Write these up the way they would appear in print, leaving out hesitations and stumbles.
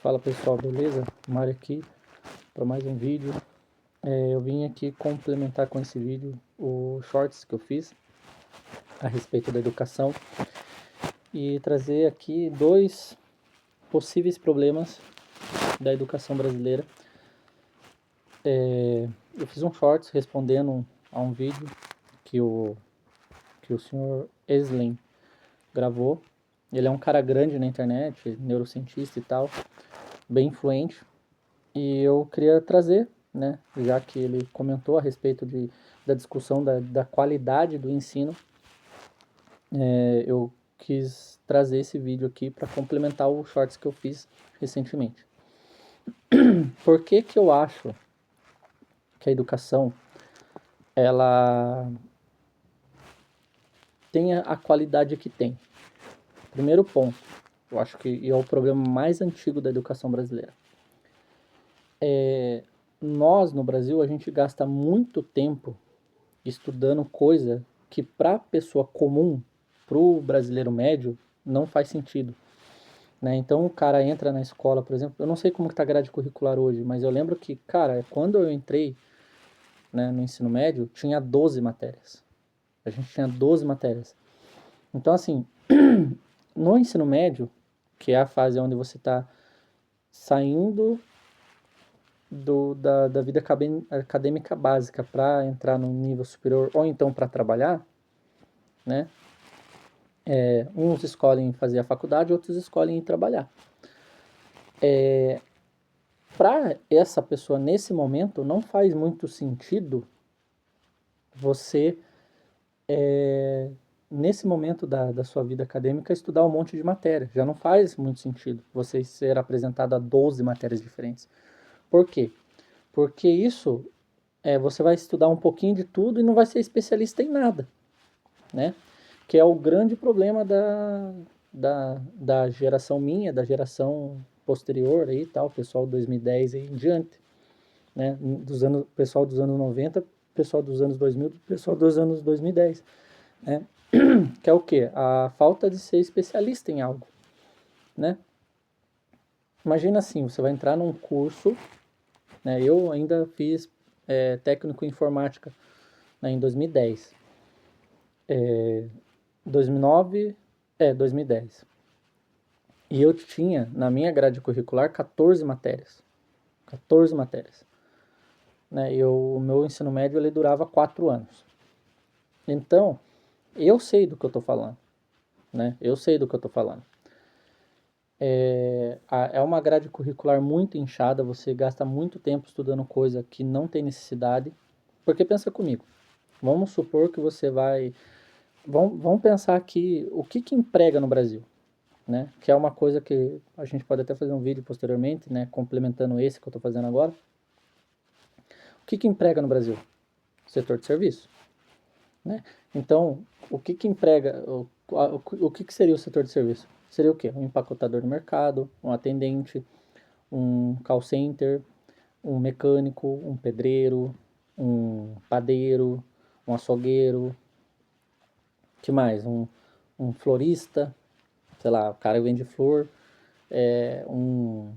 Fala pessoal, beleza? Mário aqui para mais um vídeo. Eu vim aqui complementar com esse vídeo o shorts que eu fiz a respeito da educação e trazer aqui dois possíveis problemas da educação brasileira. Eu fiz um shorts respondendo a um vídeo que o senhor Eslen gravou. Ele é um cara grande na internet, neurocientista e tal, bem influente. E eu queria trazer, né, já que ele comentou a respeito da discussão da qualidade do ensino, eu quis trazer esse vídeo aqui para complementar o shorts que eu fiz recentemente. Por que que eu acho que a educação ela tem a qualidade que tem? Primeiro ponto, eu acho que é o problema mais antigo da educação brasileira. Nós, no Brasil, a gente gasta muito tempo estudando coisa que para a pessoa comum, para o brasileiro médio, não faz sentido. Né? Então o cara entra na escola, por exemplo, eu não sei como está a grade curricular hoje, mas eu lembro que, cara, quando eu entrei, né, no ensino médio, tinha 12 matérias. A gente tinha 12 matérias. Então, assim, no ensino médio, que é a fase onde você está saindo da vida acadêmica básica para entrar no nível superior ou então para trabalhar, né? Uns escolhem fazer a faculdade, outros escolhem ir trabalhar. Para essa pessoa, nesse momento, não faz muito sentido você, nesse momento da sua vida acadêmica, estudar um monte de matéria. Já não faz muito sentido você ser apresentado a 12 matérias diferentes. Por quê? Porque isso, você vai estudar um pouquinho de tudo e não vai ser especialista em nada, né? Que é o grande problema da geração minha, da geração posterior aí, tal, pessoal 2010 e em diante, né? Pessoal dos anos 90, pessoal dos anos 2000, pessoal dos anos 2010, né? Que é o quê? A falta de ser especialista em algo, né? Imagina assim, você vai entrar num curso, né? Eu ainda fiz técnico em informática, né, em 2010. 2009, 2010. E eu tinha, na minha grade curricular, 14 matérias. 14 matérias. Né? E o meu ensino médio ele durava 4 anos. Então, eu sei do que eu estou falando. Né? Eu sei do que eu estou falando. É uma grade curricular muito inchada, você gasta muito tempo estudando coisa que não tem necessidade. Porque pensa comigo, vamos supor que você vai... Vamos pensar aqui, o que emprega no Brasil? Né? Que é uma coisa que a gente pode até fazer um vídeo posteriormente, né? Complementando esse que eu estou fazendo agora. O que emprega no Brasil? Setor de serviço. Né? Então, o que emprega, o que seria o setor de serviço? Seria o quê? Um empacotador de mercado, um atendente, um call center, um mecânico, um pedreiro, um padeiro, um açougueiro, que mais? Um florista, sei lá, o cara vende flor, um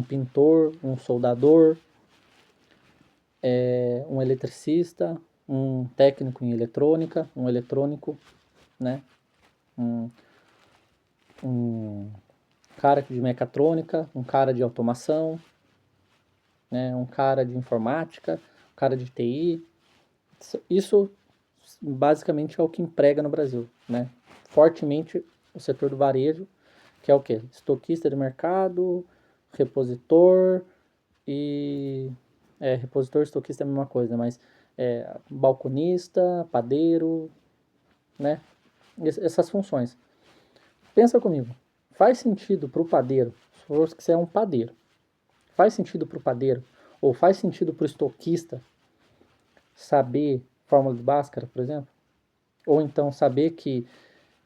pintor, um soldador, um eletricista, um técnico em eletrônica, um eletrônico, né? Um cara de mecatrônica, um cara de automação, né? Um cara de informática, um cara de TI. Isso basicamente é o que emprega no Brasil, né? Fortemente o setor do varejo, que é o quê? Estoquista de mercado, repositor e... repositor e estoquista é a mesma coisa, mas balconista, padeiro, né? Essas funções. Pensa comigo, faz sentido para o padeiro, se for que você é um padeiro, faz sentido para o padeiro, ou faz sentido para o estoquista saber fórmula de Bhaskara, por exemplo? Ou então saber que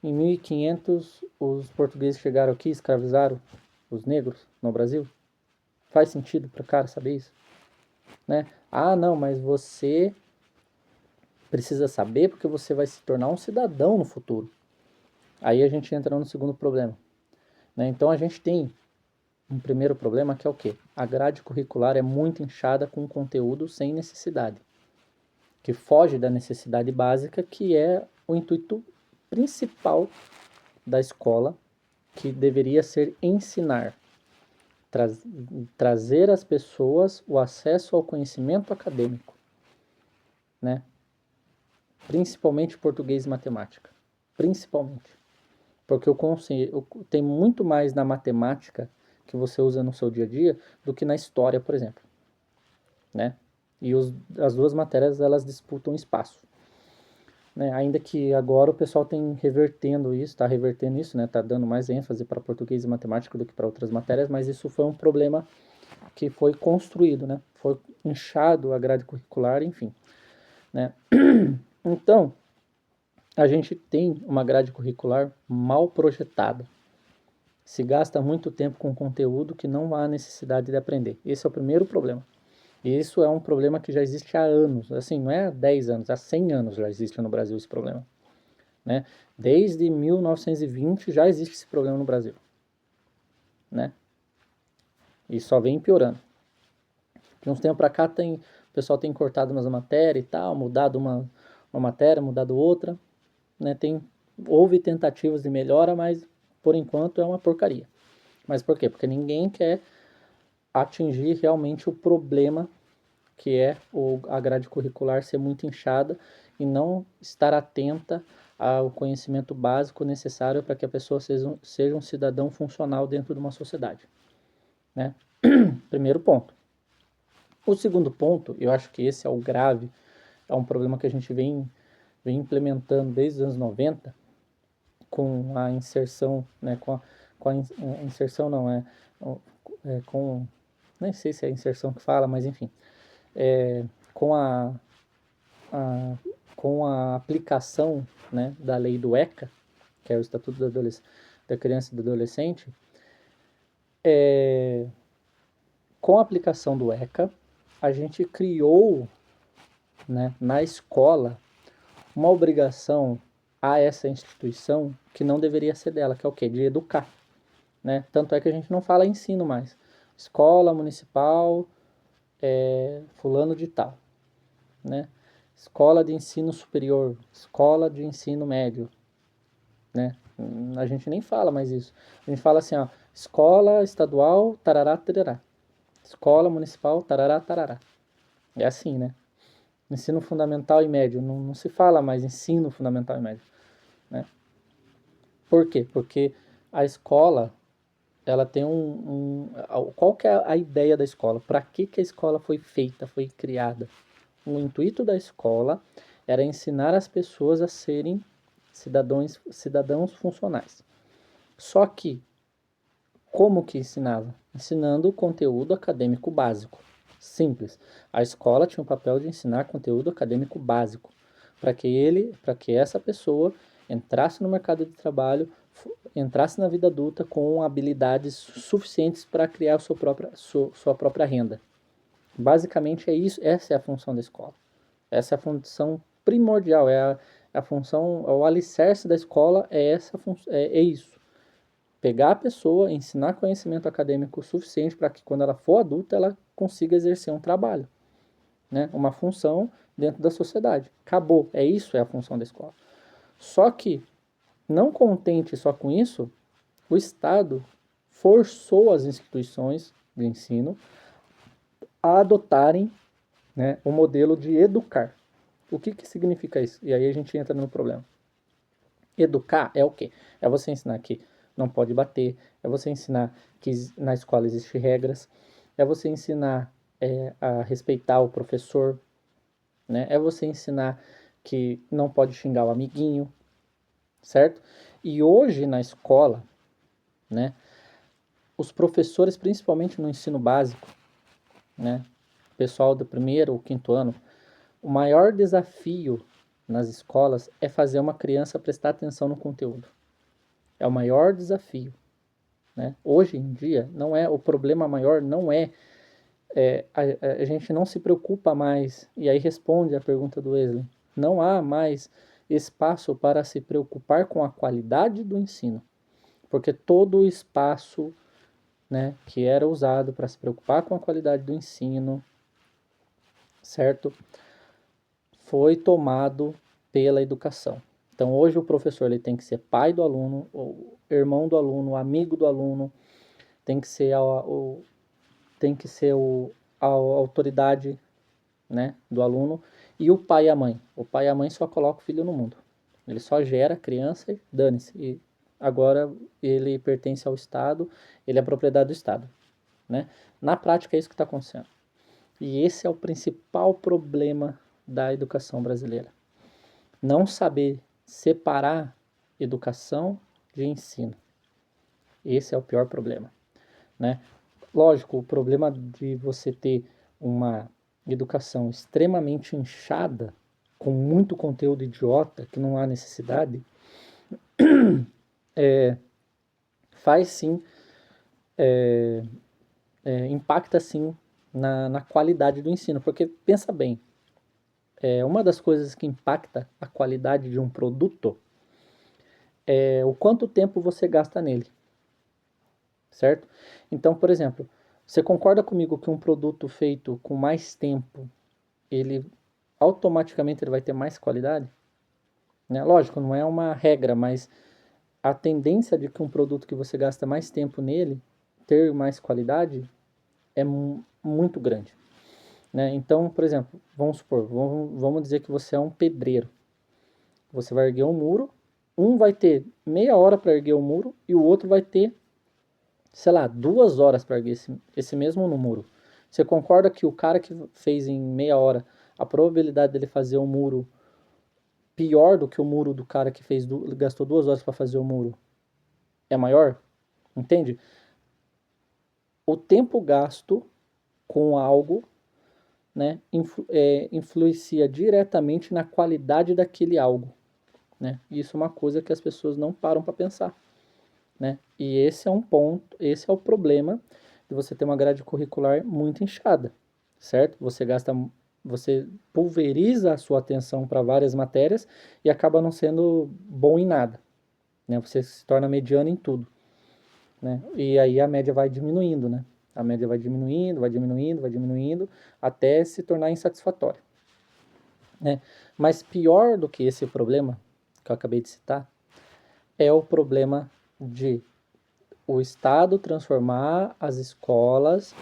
em 1500 os portugueses chegaram aqui e escravizaram os negros no Brasil? Faz sentido para o cara saber isso? Né? Ah, não, mas você precisa saber porque você vai se tornar um cidadão no futuro. Aí a gente entra no segundo problema. Né? Então a gente tem um primeiro problema, que é o quê? A grade curricular é muito inchada com conteúdo sem necessidade, que foge da necessidade básica, que é o intuito principal da escola, que deveria ser ensinar, tra trazer às pessoas o acesso ao conhecimento acadêmico, né? Principalmente português e matemática, principalmente, porque tem muito mais na matemática que você usa no seu dia a dia do que na história, por exemplo, né? E as duas matérias, elas disputam espaço, né? Ainda que agora o pessoal tem está revertendo isso, né? Tá dando mais ênfase para português e matemática do que para outras matérias, mas isso foi um problema que foi construído, né? Foi inchado a grade curricular, enfim, né? Então, a gente tem uma grade curricular mal projetada. Se gasta muito tempo com conteúdo que não há necessidade de aprender. Esse é o primeiro problema. E isso é um problema que já existe há anos. Assim, não é há 10 anos, há 100 anos já existe no Brasil esse problema, né? Desde 1920 já existe esse problema no Brasil, né? E só vem piorando. De uns tempos para cá o pessoal tem cortado umas matérias e tal, mudado uma matéria, mudado outra, né? Houve tentativas de melhora, mas por enquanto é uma porcaria. Mas por quê? Porque ninguém quer atingir realmente o problema, que é a grade curricular ser muito inchada e não estar atenta ao conhecimento básico necessário para que a pessoa seja um cidadão funcional dentro de uma sociedade, né? Primeiro ponto. O segundo ponto, eu acho que esse é o grave, é um problema que a gente vem implementando desde os anos 90, com a inserção, né, com a inserção não, com, nem sei se é a inserção que fala, mas enfim, com a, com a aplicação, né, da lei do ECA, que é o Estatuto da Criança e do Adolescente, com a aplicação do ECA, a gente criou, né, na escola uma obrigação a essa instituição que não deveria ser dela, que é o quê? De educar, né? Tanto é que a gente não fala ensino mais. Escola municipal, fulano de tal, né? Escola de ensino superior, escola de ensino médio, né? A gente nem fala mais isso. A gente fala assim, ó, escola estadual, tarará, tarará. Escola municipal, tarará, tarará. É assim, né? Ensino fundamental e médio, não se fala mais ensino fundamental e médio, né? Por quê? Porque a escola, ela tem qual que é a ideia da escola? Para que a escola foi feita, foi criada? O intuito da escola era ensinar as pessoas a serem cidadãos funcionais. Só que, como que ensinava? Ensinando o conteúdo acadêmico básico. Simples. A escola tinha o papel de ensinar conteúdo acadêmico básico, para que essa pessoa entrasse no mercado de trabalho, entrasse na vida adulta com habilidades suficientes para criar sua própria renda. Basicamente é isso, essa é a função da escola. Essa é a função primordial, a função, o alicerce da escola é isso. Pegar a pessoa, ensinar conhecimento acadêmico suficiente para que quando ela for adulta ela consiga exercer um trabalho, né? Uma função dentro da sociedade. Acabou, é a função da escola. Só que, não contente só com isso, o Estado forçou as instituições de ensino a adotarem, né, o modelo de educar. O que significa isso? E aí a gente entra no problema. Educar é o quê? É você ensinar que não pode bater, é você ensinar que na escola existem regras, é você ensinar a respeitar o professor, né? É você ensinar que não pode xingar o amiguinho, certo? E hoje na escola, né, os professores, principalmente no ensino básico, né, pessoal do primeiro ou quinto ano, o maior desafio nas escolas é fazer uma criança prestar atenção no conteúdo. É o maior desafio, né? Hoje em dia, não é o problema maior, não a gente não se preocupa mais, e aí responde a pergunta do Wesley, não há mais espaço para se preocupar com a qualidade do ensino, porque todo o espaço né, que era usado para se preocupar com a qualidade do ensino, certo? Foi tomado pela educação. Então, hoje o professor ele tem que ser pai do aluno, ou irmão do aluno, amigo do aluno, tem que ser a autoridade, né, do aluno, e o pai e a mãe. O pai e a mãe só colocam o filho no mundo. Ele só gera a criança e dane-se. E agora ele pertence ao Estado, ele é propriedade do Estado, né? Na prática é isso que está acontecendo. E esse é o principal problema da educação brasileira. Não saber separar educação de ensino. Esse é o pior problema, né? Lógico, o problema de você ter uma educação extremamente inchada, com muito conteúdo idiota, que não há necessidade, faz sim, impacta sim na qualidade do ensino. Porque, pensa bem, uma das coisas que impacta a qualidade de um produto é o quanto tempo você gasta nele, certo? Então, por exemplo, você concorda comigo que um produto feito com mais tempo, ele automaticamente ele vai ter mais qualidade? Né? Lógico, não é uma regra, mas a tendência de que um produto que você gasta mais tempo nele ter mais qualidade é muito grande. Né? Então, por exemplo, vamos supor, vamos dizer que você é um pedreiro. Você vai erguer um muro, um vai ter meia hora para erguer o muro e o outro vai ter, sei lá, 2 horas para erguer esse mesmo no muro. Você concorda que o cara que fez em meia hora, a probabilidade dele fazer um muro pior do que o muro do cara que gastou 2 horas para fazer o muro é maior? Entende? O tempo gasto com algo, né, influencia diretamente na qualidade daquele algo, né? Isso é uma coisa que as pessoas não param para pensar, né? E esse é um ponto, esse é o problema de você ter uma grade curricular muito inchada, certo? Você pulveriza a sua atenção para várias matérias e acaba não sendo bom em nada, né? Você se torna mediano em tudo, né? E aí a média vai diminuindo, né? A média vai diminuindo, vai diminuindo, vai diminuindo, até se tornar insatisfatório, né? Mas pior do que esse problema que eu acabei de citar é o problema de o Estado transformar as escolas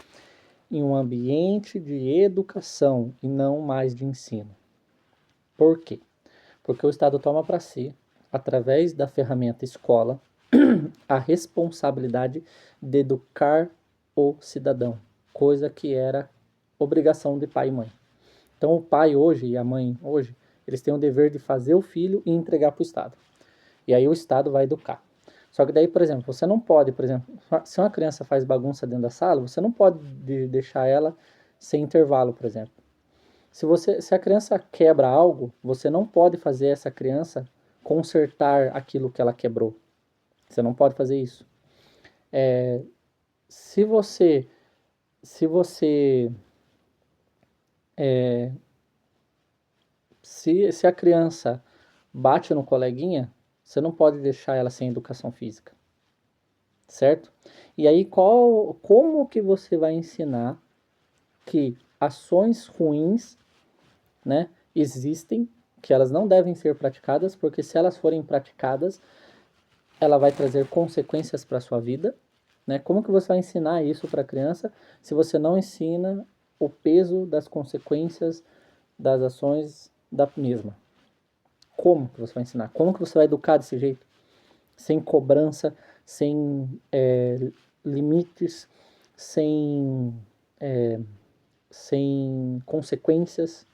em um ambiente de educação e não mais de ensino. Por quê? Porque o Estado toma para si, através da ferramenta escola, a responsabilidade de educar o cidadão, coisa que era obrigação de pai e mãe. Então o pai hoje e a mãe hoje, eles têm o dever de fazer o filho e entregar para o Estado. E aí o Estado vai educar. Só que daí, por exemplo, você não pode, por exemplo, se uma criança faz bagunça dentro da sala, você não pode deixar ela sem intervalo, por exemplo. Se a criança quebra algo, você não pode fazer essa criança consertar aquilo que ela quebrou. Você não pode fazer isso. Se você se você se a criança bate no coleguinha, você não pode deixar ela sem educação física, certo? E aí como que você vai ensinar que ações ruins, né, existem, que elas não devem ser praticadas, porque se elas forem praticadas, ela vai trazer consequências para a sua vida, né? Como que você vai ensinar isso para a criança se você não ensina o peso das consequências das ações da mesma? Como que você vai ensinar? Como que você vai educar desse jeito? Sem cobrança, sem limites, sem, sem consequências,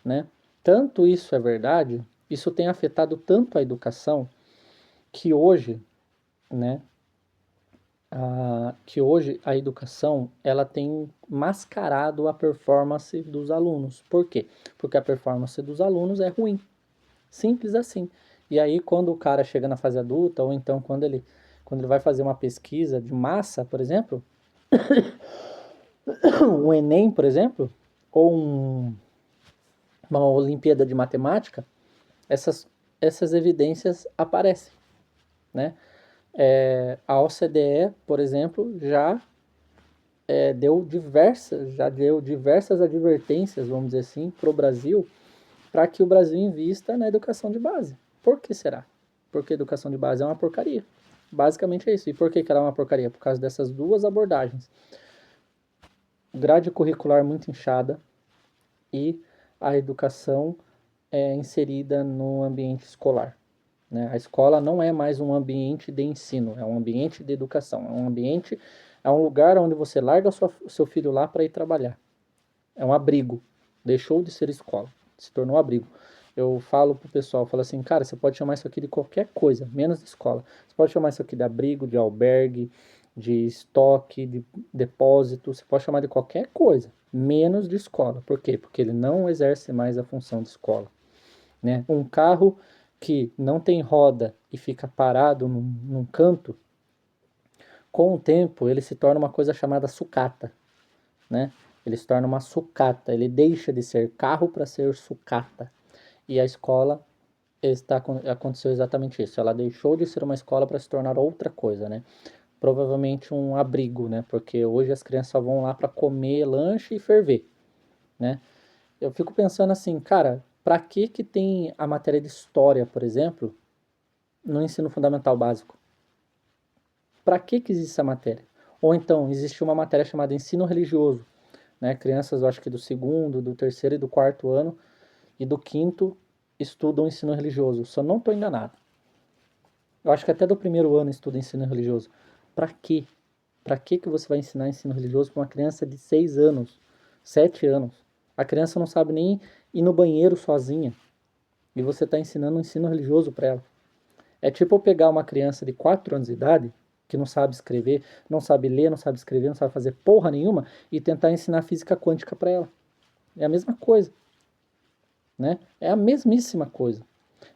né? Tanto isso é verdade, isso tem afetado tanto a educação que hoje, né, que hoje a educação ela tem mascarado a performance dos alunos. Por quê? Porque a performance dos alunos é ruim. Simples assim. E aí quando o cara chega na fase adulta, ou então quando ele vai fazer uma pesquisa de massa, por exemplo, um Enem, por exemplo, ou uma Olimpíada de Matemática, essas evidências aparecem, né? A OCDE, por exemplo, já deu diversas advertências, vamos dizer assim, para o Brasil, para que o Brasil invista na educação de base. Por que será? Porque a educação de base é uma porcaria. Basicamente é isso. E por que ela é uma porcaria? Por causa dessas duas abordagens. Grade curricular muito inchada e a educação é inserida no ambiente escolar. Né? A escola não é mais um ambiente de ensino, é um ambiente de educação, é um lugar onde você larga o seu filho lá para ir trabalhar. É um abrigo, deixou de ser escola, se tornou abrigo. Eu falo pro pessoal, falo assim, cara, você pode chamar isso aqui de qualquer coisa, menos de escola. Você pode chamar isso aqui de abrigo, de albergue, de estoque, de depósito, você pode chamar de qualquer coisa, menos de escola. Por quê? Porque ele não exerce mais a função de escola. Né? Um carro que não tem roda e fica parado num canto, com o tempo ele se torna uma coisa chamada sucata, né? Ele se torna uma sucata, ele deixa de ser carro para ser sucata. E a escola aconteceu exatamente isso. Ela deixou de ser uma escola para se tornar outra coisa, né? Provavelmente um abrigo, né? Porque hoje as crianças só vão lá para comer lanche e ferver, né? Eu fico pensando assim, cara, para que tem a matéria de história, por exemplo, no ensino fundamental básico? Para que existe essa matéria? Ou então, existe uma matéria chamada ensino religioso, né? Crianças, eu acho que do segundo, do terceiro e do quarto ano e do quinto estudam ensino religioso. Se eu não estou enganado. Eu acho que até do primeiro ano estuda ensino religioso. Para quê? Para que você vai ensinar ensino religioso para uma criança de 6 anos, 7 anos? A criança não sabe nem ir no banheiro sozinha. E você está ensinando um ensino religioso para ela. É tipo eu pegar uma criança de 4 anos de idade, que não sabe escrever, não sabe ler, não sabe escrever, não sabe fazer porra nenhuma, e tentar ensinar física quântica para ela. É a mesma coisa, né? É a mesmíssima coisa.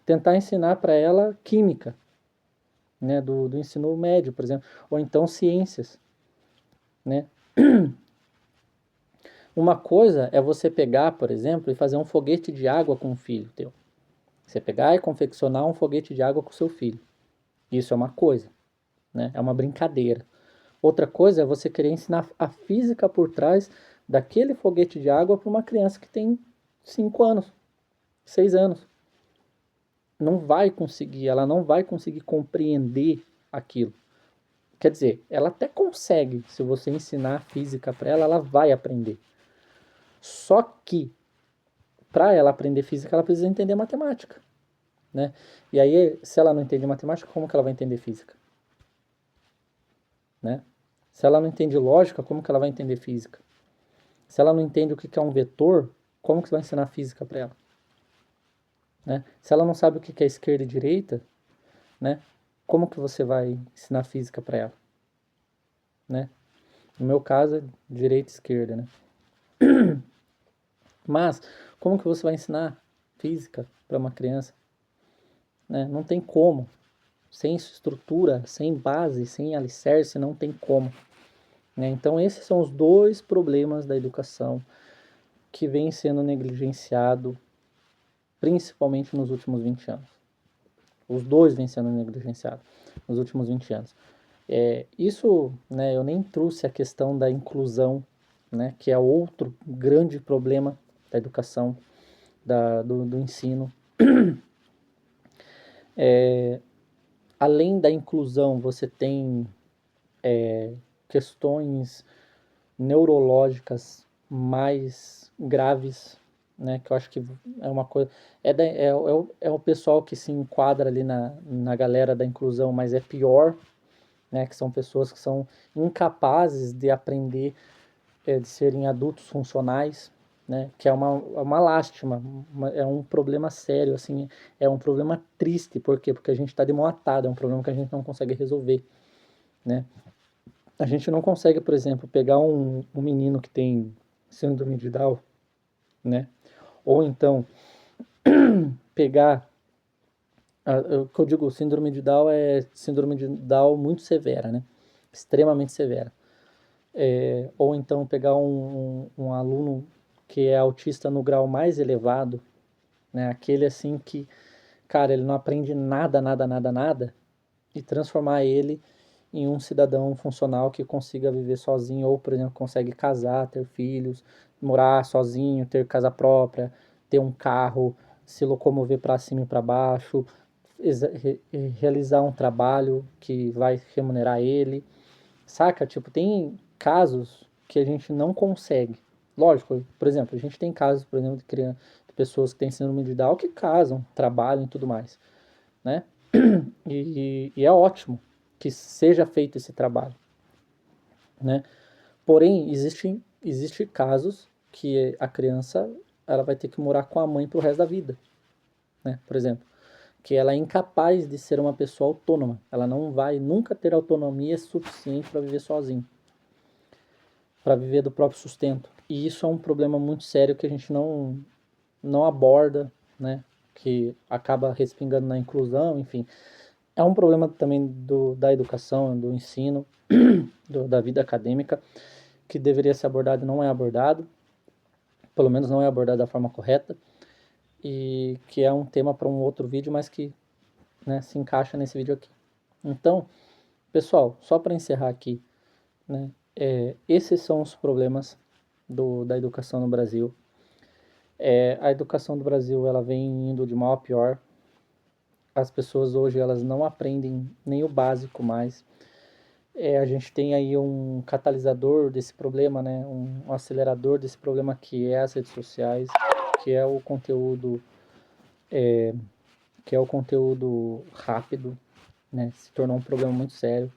Tentar ensinar para ela química, né? Do ensino médio, por exemplo, ou então ciências, né? Uma coisa é você pegar, por exemplo, e fazer um foguete de água com um filho teu. Você pegar e confeccionar um foguete de água com seu filho. Isso é uma coisa, né? É uma brincadeira. Outra coisa é você querer ensinar a física por trás daquele foguete de água para uma criança que tem 5 anos, 6 anos. Não vai conseguir, ela não vai conseguir compreender aquilo. Quer dizer, ela até consegue, se você ensinar física para ela, ela vai aprender. Só que para ela aprender física, ela precisa entender matemática, né? E aí, se ela não entende matemática, como que ela vai entender física, né? Se ela não entende lógica, como que ela vai entender física? Se ela não entende o que é um vetor, como que você vai ensinar física para ela? Né? Se ela não sabe o que é esquerda e direita, né? Como que você vai ensinar física para ela? Né? No meu caso, é direita e esquerda, né? Mas, como que você vai ensinar física para uma criança? Né? Não tem como. Sem estrutura, sem base, sem alicerce, não tem como. Né? Então, esses são os dois problemas da educação que vem sendo negligenciado, principalmente nos últimos 20 anos. Os dois vêm sendo negligenciados nos últimos 20 anos. Isso, né, eu nem trouxe a questão da inclusão, né, que é outro grande problema da educação, do ensino. Além da inclusão, você tem questões neurológicas mais graves, né, que eu acho que é uma coisa... É o pessoal que se enquadra ali na galera da inclusão, mas é pior, né, que são pessoas que são incapazes de aprender, de serem adultos funcionais, né, que é uma lástima, é um problema sério, assim, é um problema triste, por quê? Porque a gente está de mão atada, é um problema que a gente não consegue resolver, né. A gente não consegue, por exemplo, pegar um menino que tem síndrome de Down, né, ou então pegar, o que eu digo, síndrome de Down é síndrome de Down muito severa, né, extremamente severa. Ou então pegar um aluno que é autista no grau mais elevado, né? Aquele assim que, cara, ele não aprende nada, nada, nada, nada, e transformar ele em um cidadão funcional que consiga viver sozinho, ou, por exemplo, consegue casar, ter filhos, morar sozinho, ter casa própria, ter um carro, se locomover para cima e para baixo, realizar um trabalho que vai remunerar ele, saca? Tipo, tem casos que a gente não consegue. Lógico, por exemplo, a gente tem casos, por exemplo, de pessoas que têm síndrome de Down que casam, trabalham e tudo mais, né? E é ótimo que seja feito esse trabalho, né? Porém, existe casos que a criança ela vai ter que morar com a mãe pro resto da vida, né? Por exemplo, que ela é incapaz de ser uma pessoa autônoma. Ela não vai nunca ter autonomia suficiente para viver sozinha, para viver do próprio sustento. E isso é um problema muito sério que a gente não aborda, né? Que acaba respingando na inclusão, enfim. É um problema também da educação, do ensino, da vida acadêmica, que deveria ser abordado e não é abordado, pelo menos não é abordado da forma correta, e que é um tema para um outro vídeo, mas que, né, se encaixa nesse vídeo aqui. Então, pessoal, só para encerrar aqui, né, esses são os problemas da educação no Brasil. A educação do Brasil ela vem indo de mal a pior. As pessoas hoje elas não aprendem nem o básico mais. A gente tem aí um catalisador desse problema, né? Um acelerador desse problema que é as redes sociais, que é o conteúdo, que é o conteúdo rápido, né? Se tornou um problema muito sério.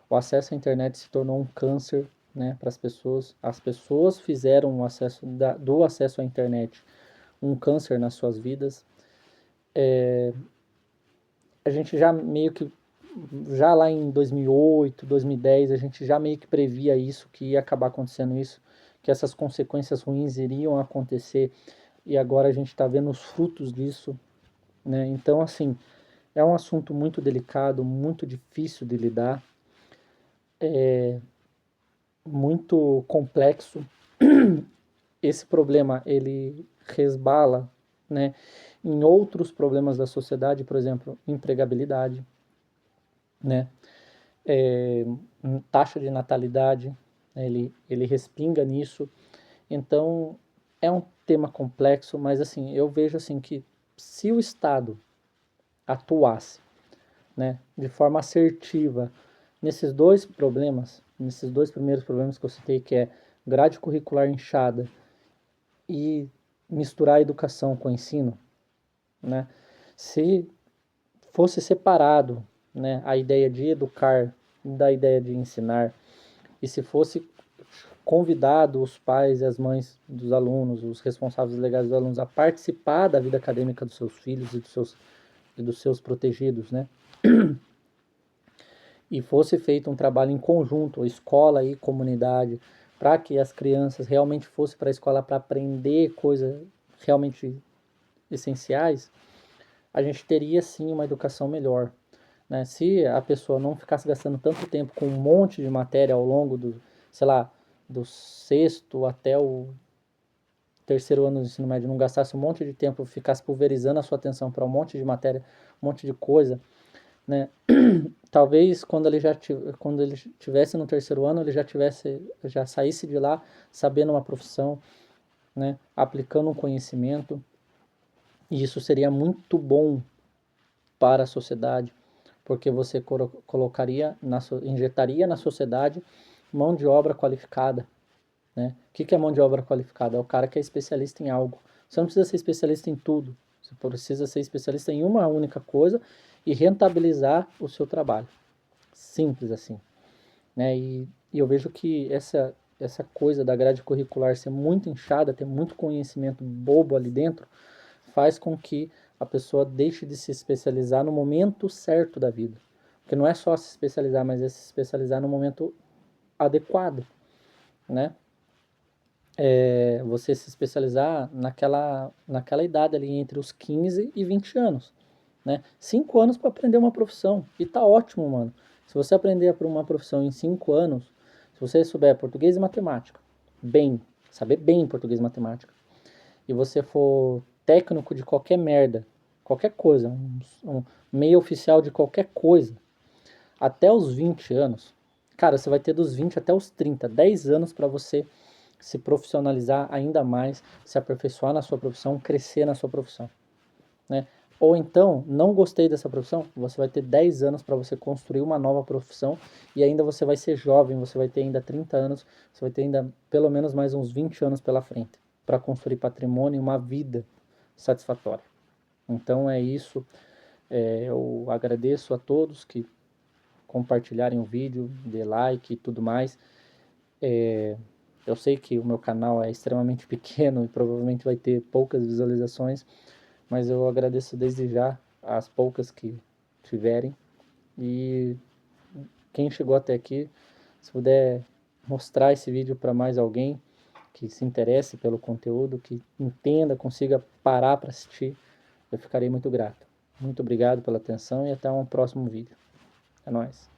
O acesso à internet se tornou um câncer, né, para as pessoas. As pessoas fizeram o acesso do acesso à internet um câncer nas suas vidas. A gente já meio que já lá em 2008, 2010, a gente já meio que previa isso, que ia acabar acontecendo isso, que essas consequências ruins iriam acontecer, e agora a gente está vendo os frutos disso, né? Então, assim, é um assunto muito delicado, muito difícil de lidar, muito complexo. Esse problema, ele resbala, né, em outros problemas da sociedade, por exemplo, empregabilidade, né? é, Taxa de natalidade, né, ele respinga nisso. Então, é um tema complexo, mas assim, eu vejo assim que se o Estado atuasse, né, de forma assertiva nesses dois primeiros problemas que eu citei, que é grade curricular inchada e misturar a educação com o ensino, né, se fosse separado, né, a ideia de educar da ideia de ensinar, e se fosse convidado os pais e as mães dos alunos, os responsáveis legais dos alunos, a participar da vida acadêmica dos seus filhos e dos seus protegidos, né? E fosse feito um trabalho em conjunto, escola e comunidade, para que as crianças realmente fossem para a escola para aprender coisas realmente essenciais, a gente teria sim uma educação melhor, né? Se a pessoa não ficasse gastando tanto tempo com um monte de matéria ao longo do, sei lá, do sexto até o terceiro ano do ensino médio, não gastasse um monte de tempo, ficasse pulverizando a sua atenção para um monte de matéria, um monte de coisa, né? Talvez quando ele tivesse no terceiro ano, ele já saísse de lá sabendo uma profissão, né? Aplicando um conhecimento, e isso seria muito bom para a sociedade, porque você injetaria na sociedade mão de obra qualificada, né? O que é mão de obra qualificada? É o cara que é especialista em algo. Você não precisa ser especialista em tudo, você precisa ser especialista em uma única coisa e rentabilizar o seu trabalho. Simples assim, né? E eu vejo que essa coisa da grade curricular ser muito inchada, ter muito conhecimento bobo ali dentro, faz com que a pessoa deixe de se especializar no momento certo da vida. Porque não é só se especializar, mas é se especializar no momento adequado, né? Você se especializar naquela idade ali entre os 15 e 20 anos, né? 5 anos para aprender uma profissão, e tá ótimo, mano. Se você aprender uma profissão em 5 anos, se você souber português e matemática, bem, saber bem português e matemática, e você for técnico de qualquer merda, qualquer coisa, um meio oficial de qualquer coisa, até os 20 anos, cara, você vai ter dos 20 até os 30, 10 anos para você se profissionalizar ainda mais, se aperfeiçoar na sua profissão, crescer na sua profissão, né? Ou então, não gostei dessa profissão, você vai ter 10 anos para você construir uma nova profissão e ainda você vai ser jovem, você vai ter ainda 30 anos, você vai ter ainda pelo menos mais uns 20 anos pela frente para construir patrimônio e uma vida satisfatória. Então é isso. Eu agradeço a todos que compartilharem o vídeo, dê like e tudo mais. Eu sei que o meu canal é extremamente pequeno e provavelmente vai ter poucas visualizações, mas eu agradeço desde já as poucas que tiverem. E quem chegou até aqui, se puder mostrar esse vídeo para mais alguém que se interesse pelo conteúdo, que entenda, consiga parar para assistir, eu ficarei muito grato. Muito obrigado pela atenção e até um próximo vídeo. É nóis.